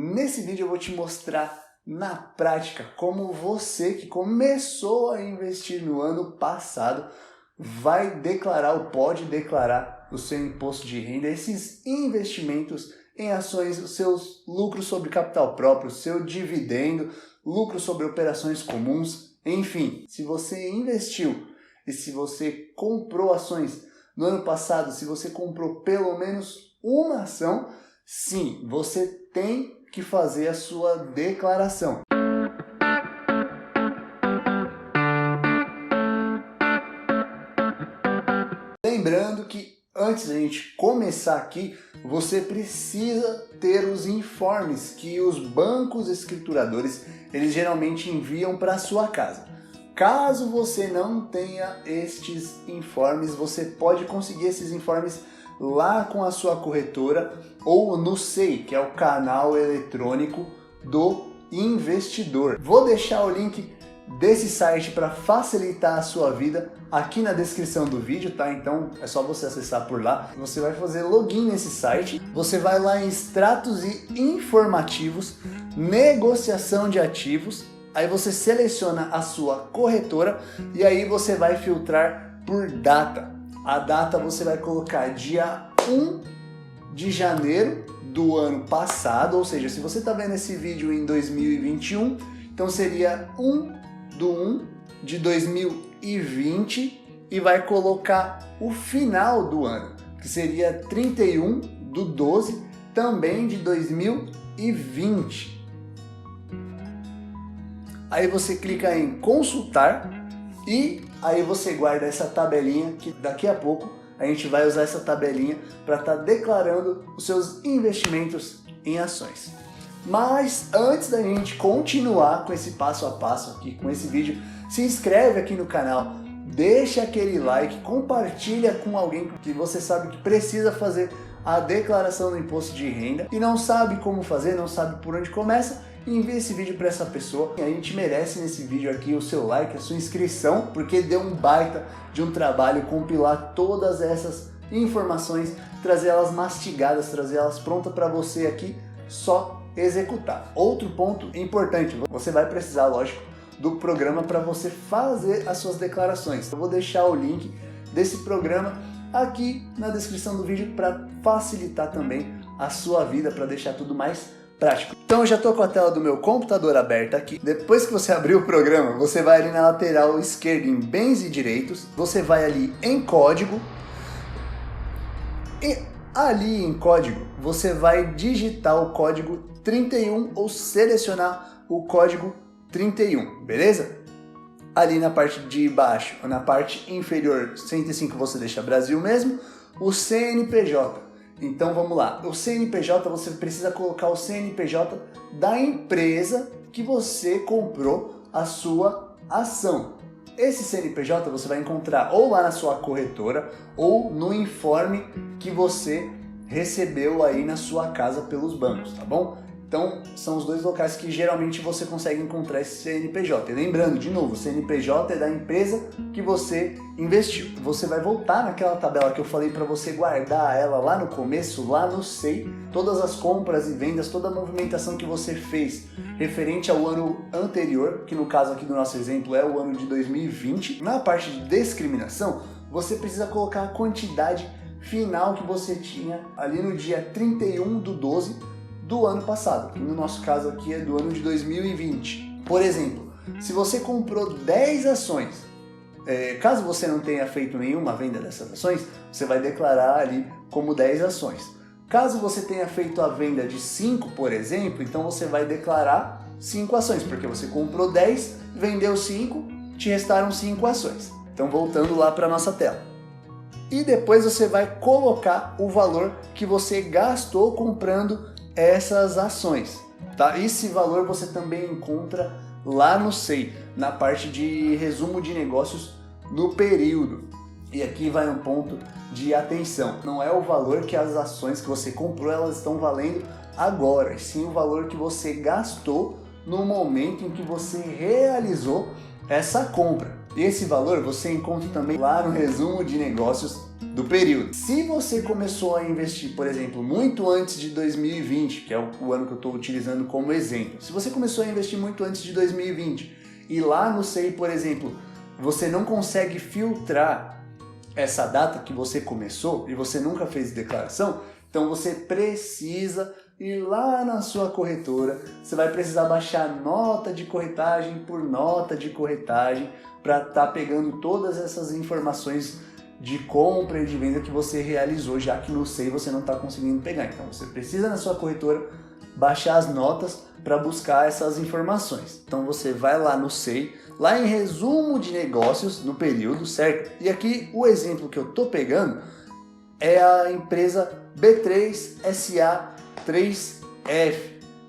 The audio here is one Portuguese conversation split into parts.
Nesse vídeo eu vou te mostrar na prática como você que começou a investir no ano passado vai declarar ou pode declarar o seu imposto de renda, esses investimentos em ações, os seus lucros sobre capital próprio, seu dividendo, lucro sobre operações comuns, enfim. Se você investiu e se você comprou ações no ano passado, se você comprou pelo menos uma ação, sim, você tem que fazer a sua declaração. Lembrando que antes da gente começar aqui, você precisa ter os informes que os bancos escrituradores eles geralmente enviam para sua casa. Caso você não tenha estes informes, você pode conseguir esses informes lá com a sua corretora ou no SEI, que é o canal eletrônico do investidor. Vou deixar o link desse site para facilitar a sua vida aqui na descrição do vídeo, tá? Então é só você acessar por lá. Você vai fazer login nesse site, você vai lá em extratos e informativos, negociação de ativos, aí você seleciona a sua corretora e aí você vai filtrar por data. A data você vai colocar dia 1 de janeiro do ano passado, ou seja, se você está vendo esse vídeo em 2021, então seria 1/1 de 2020 e vai colocar o final do ano, que seria 31/12 também de 2020. Aí você clica em consultar e aí você guarda essa tabelinha que daqui a pouco a gente vai usar essa tabelinha para estar declarando os seus investimentos em ações. Mas antes da gente continuar com esse passo a passo aqui, com esse vídeo, se inscreve aqui no canal, deixa aquele like, compartilha com alguém que você sabe que precisa fazer a declaração do imposto de renda e não sabe como fazer, não sabe por onde começa, envie esse vídeo para essa pessoa. A gente merece nesse vídeo aqui o seu like, a sua inscrição, porque deu um baita de um trabalho compilar todas essas informações, trazer elas mastigadas, trazer elas prontas para você aqui, só executar. Outro ponto importante, você vai precisar, lógico, do programa para você fazer as suas declarações. Eu vou deixar o link desse programa aqui na descrição do vídeo para facilitar também a sua vida, para deixar tudo mais prático. Então eu já estou com a tela do meu computador aberta aqui. Depois que você abrir o programa, você vai ali na lateral esquerda em bens e direitos, você vai ali em código e ali em código você vai digitar o código 31 ou selecionar o código 31, beleza? Ali na parte de baixo, na parte inferior 105 você deixa Brasil mesmo, o CNPJ. Então vamos lá, o CNPJ você precisa colocar o CNPJ da empresa que você comprou a sua ação. Esse CNPJ você vai encontrar ou lá na sua corretora ou no informe que você recebeu aí na sua casa pelos bancos, tá bom? Então são os dois locais que geralmente você consegue encontrar esse CNPJ. E lembrando, de novo, o CNPJ é da empresa que você investiu. Você vai voltar naquela tabela que eu falei para você guardar ela lá no começo, lá no SEI, todas as compras e vendas, toda a movimentação que você fez referente ao ano anterior, que no caso aqui do nosso exemplo é o ano de 2020. Na parte de discriminação, você precisa colocar a quantidade final que você tinha ali no dia 31/12 do ano passado, que no nosso caso aqui é do ano de 2020. Por exemplo, se você comprou 10 ações, caso você não tenha feito nenhuma venda dessas ações, você vai declarar ali como 10 ações. Caso você tenha feito a venda de 5, por exemplo, então você vai declarar 5 ações, porque você comprou 10, vendeu 5, te restaram 5 ações. Então voltando lá para a nossa tela. E depois você vai colocar o valor que você gastou comprando essas ações, tá? Esse valor você também encontra lá no SEI, na parte de resumo de negócios no período. E aqui vai um ponto de atenção, não é o valor que as ações que você comprou elas estão valendo agora, e sim o valor que você gastou no momento em que você realizou essa compra. Esse valor você encontra também lá no resumo de negócios do período. Se você começou a investir, por exemplo, muito antes de 2020, que é o ano que eu estou utilizando como exemplo, se você começou a investir muito antes de 2020 e lá no SEI, por exemplo, você não consegue filtrar essa data que você começou e você nunca fez declaração, então você precisa ir lá na sua corretora, você vai precisar baixar nota de corretagem por nota de corretagem para estar pegando todas essas informações de compra e de venda que você realizou, já que no SEI você não está conseguindo pegar. Então você precisa na sua corretora baixar as notas para buscar essas informações. Então você vai lá no SEI, lá em resumo de negócios no período, certo? E aqui o exemplo que eu estou pegando é a empresa B3SA3F.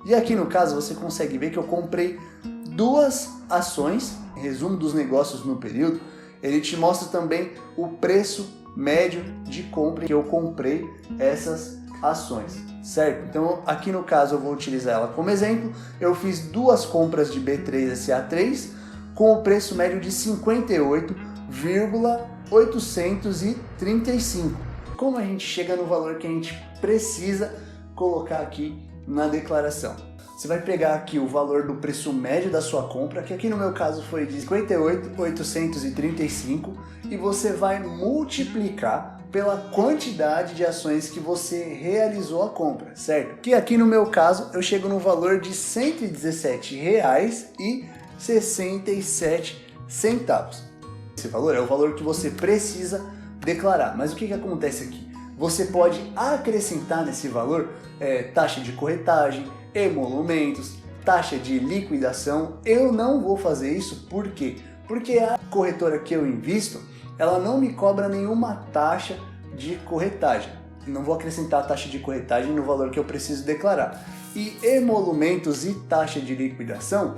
E aqui no caso você consegue ver que eu comprei 2 ações, resumo dos negócios no período. Ele te mostra também o preço médio de compra que eu comprei essas ações, certo? Então aqui no caso eu vou utilizar ela como exemplo. Eu fiz 2 compras de B3SA3 com o preço médio de 58,835. Como a gente chega no valor que a gente precisa colocar aqui na declaração? Você vai pegar aqui o valor do preço médio da sua compra, que aqui no meu caso foi de 58,835, e você vai multiplicar pela quantidade de ações que você realizou a compra, certo? Que aqui no meu caso eu chego no valor de R$ 117,67. Esse valor é o valor que você precisa declarar. Mas o que acontece aqui? Você pode acrescentar nesse valor taxa de corretagem, emolumentos, taxa de liquidação. Eu não vou fazer isso, por quê? Porque a corretora que eu invisto, ela não me cobra nenhuma taxa de corretagem. Não vou acrescentar a taxa de corretagem no valor que eu preciso declarar. E emolumentos e taxa de liquidação,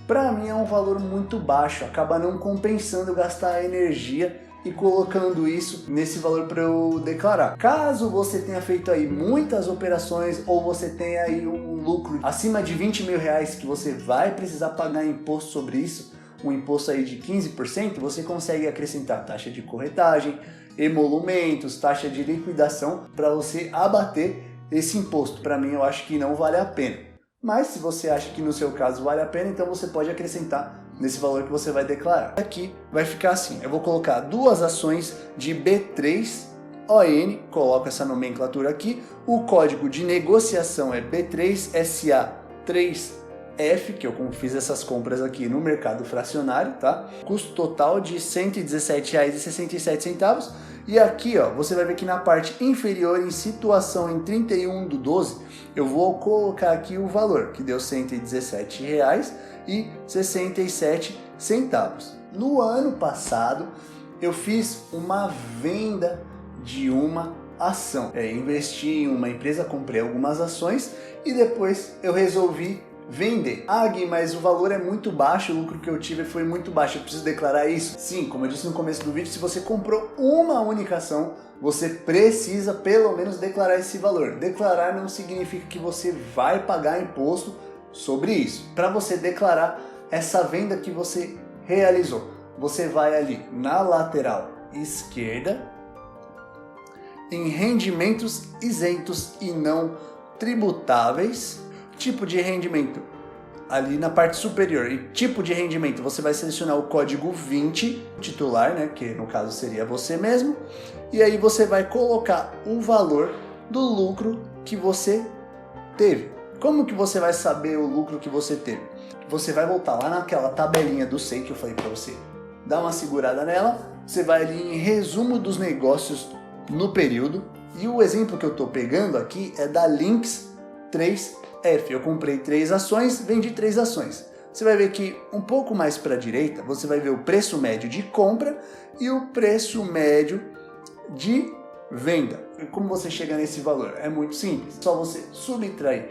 para mim é um valor muito baixo, acaba não compensando gastar energia e colocando isso nesse valor para eu declarar. Caso você tenha feito aí muitas operações ou você tenha aí um lucro acima de R$20 mil que você vai precisar pagar imposto sobre isso, um imposto aí de 15%, você consegue acrescentar taxa de corretagem, emolumentos, taxa de liquidação para você abater esse imposto. Para mim eu acho que não vale a pena. Mas se você acha que no seu caso vale a pena, então você pode acrescentar nesse valor que você vai declarar. Aqui vai ficar assim, eu vou colocar 2 ações de B3ON, coloco essa nomenclatura aqui, o código de negociação é B3SA3F, que eu fiz essas compras aqui no mercado fracionário, tá? Custo total de R$ 117,67. E aqui, ó, você vai ver que na parte inferior, em situação em 31/12, eu vou colocar aqui o valor, que deu R$ 117,67. No ano passado, eu fiz uma venda de uma ação. Investi em uma empresa, comprei algumas ações e depois eu resolvi vender. Ah, Gui, mas o valor é muito baixo, o lucro que eu tive foi muito baixo, eu preciso declarar isso? Sim, como eu disse no começo do vídeo, se você comprou uma única ação, você precisa pelo menos declarar esse valor. Declarar não significa que você vai pagar imposto sobre isso. Para você declarar essa venda que você realizou, você vai ali na lateral esquerda, em rendimentos isentos e não tributáveis, tipo de rendimento, ali na parte superior, e tipo de rendimento, você vai selecionar o código 20, titular, né, que no caso seria você mesmo, e aí você vai colocar o valor do lucro que você teve. Como que você vai saber o lucro que você teve? Você vai voltar lá naquela tabelinha do SEI que eu falei para você, dá uma segurada nela, você vai ali em resumo dos negócios no período, e o exemplo que eu estou pegando aqui é da Lynx 3F. Eu comprei 3 ações, vendi 3 ações. Você vai ver que um pouco mais para a direita, você vai ver o preço médio de compra e o preço médio de venda. E como você chega nesse valor? É muito simples, só você subtrair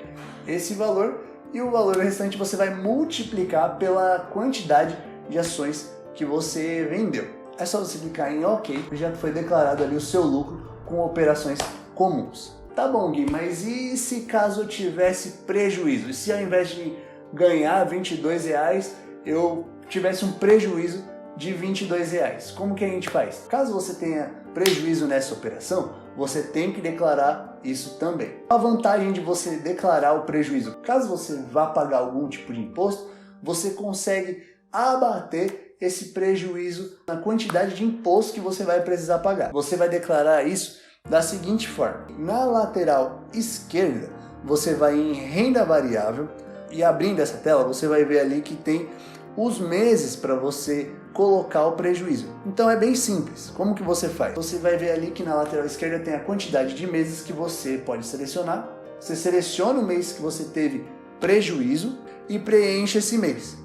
esse valor e o valor restante você vai multiplicar pela quantidade de ações que você vendeu. É só você clicar em OK, já foi declarado ali o seu lucro com operações comuns. Tá bom, Gui, mas e se caso eu tivesse prejuízo? E se ao invés de ganhar R$22, eu tivesse um prejuízo de R$22? Como que a gente faz? Caso você tenha prejuízo nessa operação, você tem que declarar isso também. A vantagem de você declarar o prejuízo, caso você vá pagar algum tipo de imposto, você consegue abater esse prejuízo na quantidade de imposto que você vai precisar pagar. Você vai declarar isso da seguinte forma: na lateral esquerda, você vai em renda variável e abrindo essa tela, você vai ver ali que tem os meses para você colocar o prejuízo. Então é bem simples. Como que você faz? Você vai ver ali que na lateral esquerda tem a quantidade de meses que você pode selecionar. Você seleciona o mês que você teve prejuízo e preenche esse mês.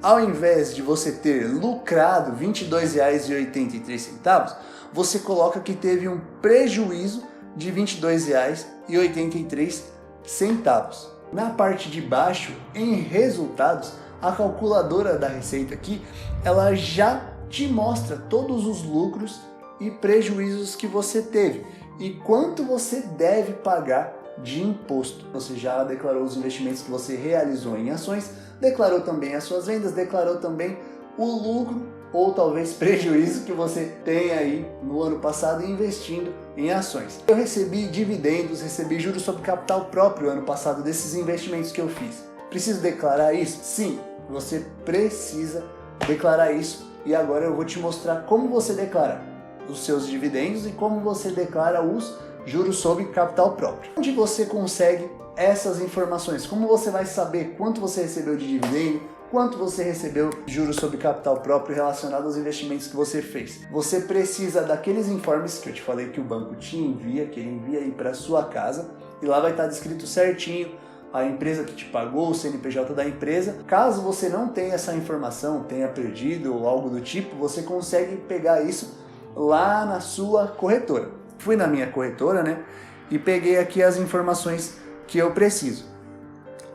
Ao invés de você ter lucrado R$ 22,83, você coloca que teve um prejuízo de R$ 22,83. Na parte de baixo, em resultados, a calculadora da Receita aqui, ela já te mostra todos os lucros e prejuízos que você teve e quanto você deve pagar de imposto. Você já declarou os investimentos que você realizou em ações, declarou também as suas vendas, declarou também o lucro ou talvez prejuízo que você tem aí no ano passado investindo em ações. Eu recebi dividendos, recebi juros sobre capital próprio ano passado desses investimentos que eu fiz. Preciso declarar isso? Sim, você precisa declarar isso e agora eu vou te mostrar como você declara os seus dividendos e como você declara os juros sobre capital próprio. Onde você consegue essas informações? Como você vai saber quanto você recebeu de dividendo, quanto você recebeu de juros sobre capital próprio relacionado aos investimentos que você fez? Você precisa daqueles informes que eu te falei que o banco te envia, que ele envia aí para sua casa e lá vai estar descrito certinho a empresa que te pagou, o CNPJ da empresa. Caso você não tenha essa informação, tenha perdido ou algo do tipo, você consegue pegar isso lá na sua corretora. Fui na minha corretora, né, e peguei aqui as informações que eu preciso.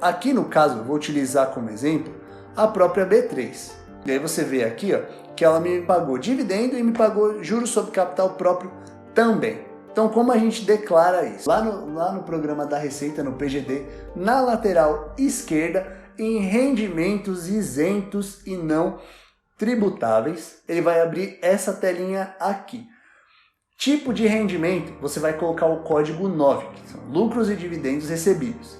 Aqui no caso, eu vou utilizar como exemplo a própria B3. E aí você vê aqui, ó, que ela me pagou dividendo e me pagou juros sobre capital próprio também. Então, como a gente declara isso? Lá no programa da Receita, no PGD, na lateral esquerda, em rendimentos isentos e não tributáveis, ele vai abrir essa telinha aqui. Tipo de rendimento, você vai colocar o código 9, que são lucros e dividendos recebidos.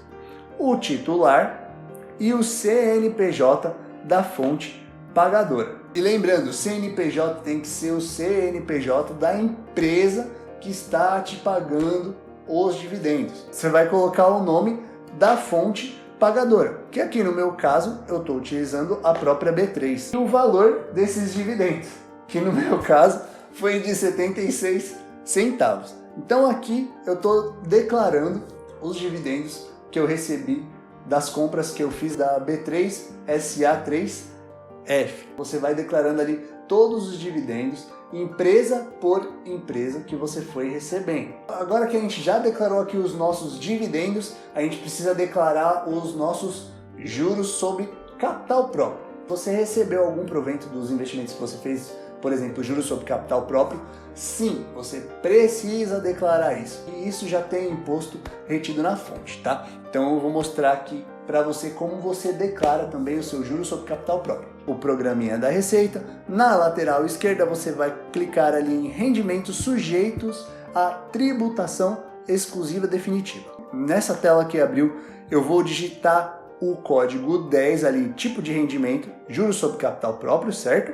O titular e o CNPJ da fonte pagadora. E lembrando, o CNPJ tem que ser o CNPJ da empresa que está te pagando os dividendos. Você vai colocar o nome da fonte pagadora, que aqui no meu caso eu estou utilizando a própria B3. E o valor desses dividendos, que no meu caso foi de 76 centavos. Então aqui eu estou declarando os dividendos que eu recebi das compras que eu fiz da B3 SA3F. Você vai declarando ali todos os dividendos, empresa por empresa que você foi recebendo. Agora que a gente já declarou aqui os nossos dividendos, a gente precisa declarar os nossos juros sobre capital próprio. Você recebeu algum provento dos investimentos que você fez, por exemplo, juros sobre capital próprio? Sim, você precisa declarar isso. E isso já tem imposto retido na fonte, tá? Então eu vou mostrar aqui para você como você declara também o seu juros sobre capital próprio. O programinha da Receita, na lateral esquerda você vai clicar ali em rendimentos sujeitos à tributação exclusiva definitiva. Nessa tela que abriu, eu vou digitar o código 10 ali, tipo de rendimento, juros sobre capital próprio, certo?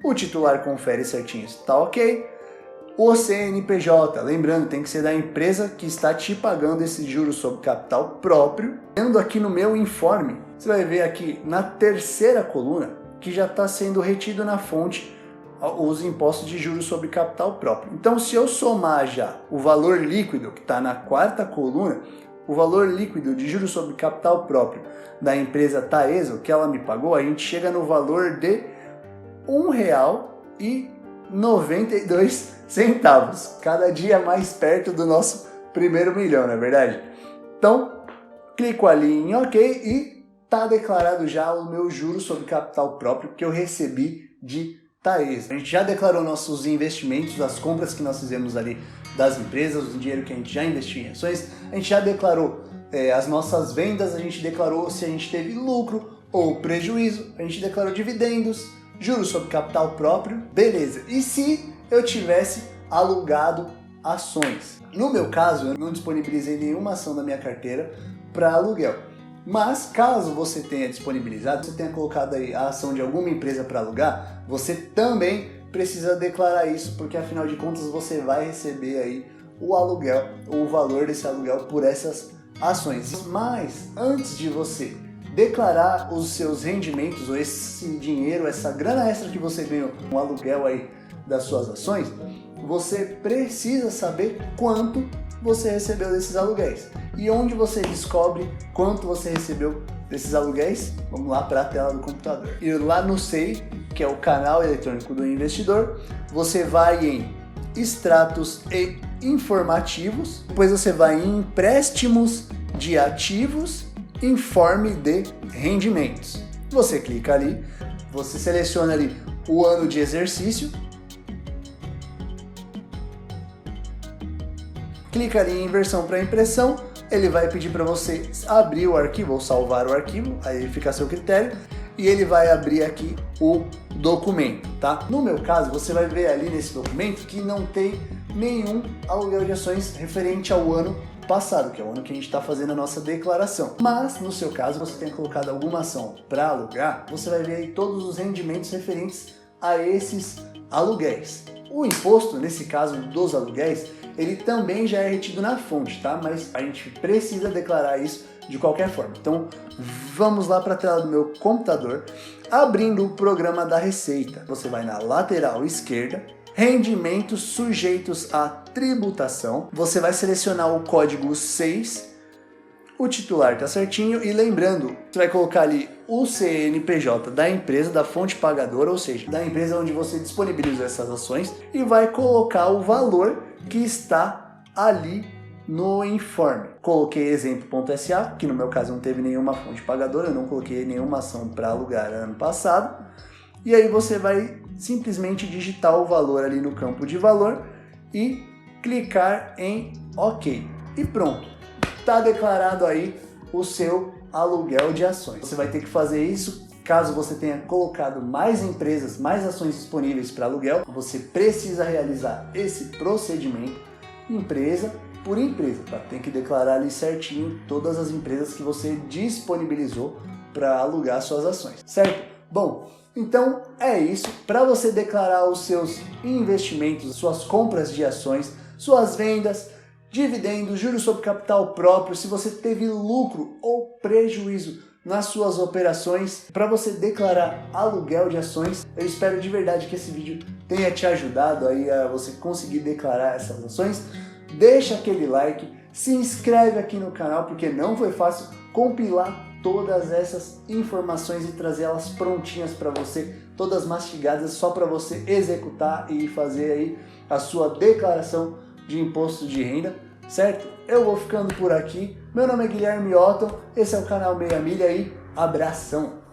O titular confere certinho se está ok. O CNPJ, lembrando, tem que ser da empresa que está te pagando esse juros sobre capital próprio. Vendo aqui no meu informe, você vai ver aqui na terceira coluna que já está sendo retido na fonte os impostos de juros sobre capital próprio. Então, se eu somar já o valor líquido que está na quarta coluna, o valor líquido de juros sobre capital próprio da empresa Taesa, que ela me pagou, a gente chega no valor de R$ 1,92, cada dia mais perto do nosso primeiro milhão, não é verdade? Então, clico ali em OK e está declarado já o meu juros sobre capital próprio que eu recebi de Taesa. A gente já declarou nossos investimentos, as compras que nós fizemos ali das empresas, o dinheiro que a gente já investiu em ações, a gente já declarou as nossas vendas, a gente declarou se a gente teve lucro ou prejuízo, a gente declarou dividendos, juros sobre capital próprio, beleza. E se eu tivesse alugado ações. No meu caso, eu não disponibilizei nenhuma ação da minha carteira para aluguel. Mas caso você tenha disponibilizado, você tenha colocado aí a ação de alguma empresa para alugar, você também precisa declarar isso, porque afinal de contas você vai receber aí o aluguel, o valor desse aluguel por essas ações. Mas antes de você declarar os seus rendimentos, ou esse dinheiro, essa grana extra que você ganhou com o aluguel aí das suas ações, você precisa saber quanto você recebeu desses aluguéis. E onde você descobre quanto você recebeu desses aluguéis? Vamos lá para a tela do computador. E lá no SEI, que é o canal eletrônico do investidor, você vai em extratos e informativos, depois você vai em empréstimos de ativos, informe de rendimentos. Você clica ali, você seleciona ali o ano de exercício, clica ali em versão para impressão, ele vai pedir para você abrir o arquivo ou salvar o arquivo, aí fica a seu critério, e ele vai abrir aqui o documento, tá? No meu caso, você vai ver ali nesse documento que não tem nenhum aluguel de ações referente ao ano passado, que é o ano que a gente está fazendo a nossa declaração. Mas, no seu caso, você tem colocado alguma ação para alugar, você vai ver aí todos os rendimentos referentes a esses aluguéis. O imposto, nesse caso dos aluguéis, ele também já é retido na fonte, tá? Mas a gente precisa declarar isso de qualquer forma. Então, vamos lá para a tela do meu computador, abrindo o programa da Receita. Você vai na lateral esquerda, rendimentos sujeitos à tributação. Você vai selecionar o código 6, o titular tá certinho, e lembrando, você vai colocar ali o CNPJ da empresa, da fonte pagadora, ou seja, da empresa onde você disponibilizou essas ações, e vai colocar o valor que está ali no informe. Coloquei exemplo.sa, que no meu caso não teve nenhuma fonte pagadora, eu não coloquei nenhuma ação para alugar ano passado, e aí você vai simplesmente digitar o valor ali no campo de valor e clicar em OK. E pronto, está declarado aí o seu aluguel de ações. Você vai ter que fazer isso caso você tenha colocado mais empresas, mais ações disponíveis para aluguel. Você precisa realizar esse procedimento empresa por empresa, tá? Tem que declarar ali certinho todas as empresas que você disponibilizou para alugar suas ações, certo? Bom, então é isso. Para você declarar os seus investimentos, suas compras de ações, suas vendas, dividendos, juros sobre capital próprio, se você teve lucro ou prejuízo nas suas operações, para você declarar aluguel de ações, eu espero de verdade que esse vídeo tenha te ajudado aí a você conseguir declarar essas ações. Deixa aquele like, se inscreve aqui no canal, porque não foi fácil compilar todas essas informações e trazer elas prontinhas para você, todas mastigadas, só para você executar e fazer aí a sua declaração de imposto de renda, certo? Eu vou ficando por aqui. Meu nome é Guilherme Otton, esse é o canal Meia Milha e abração!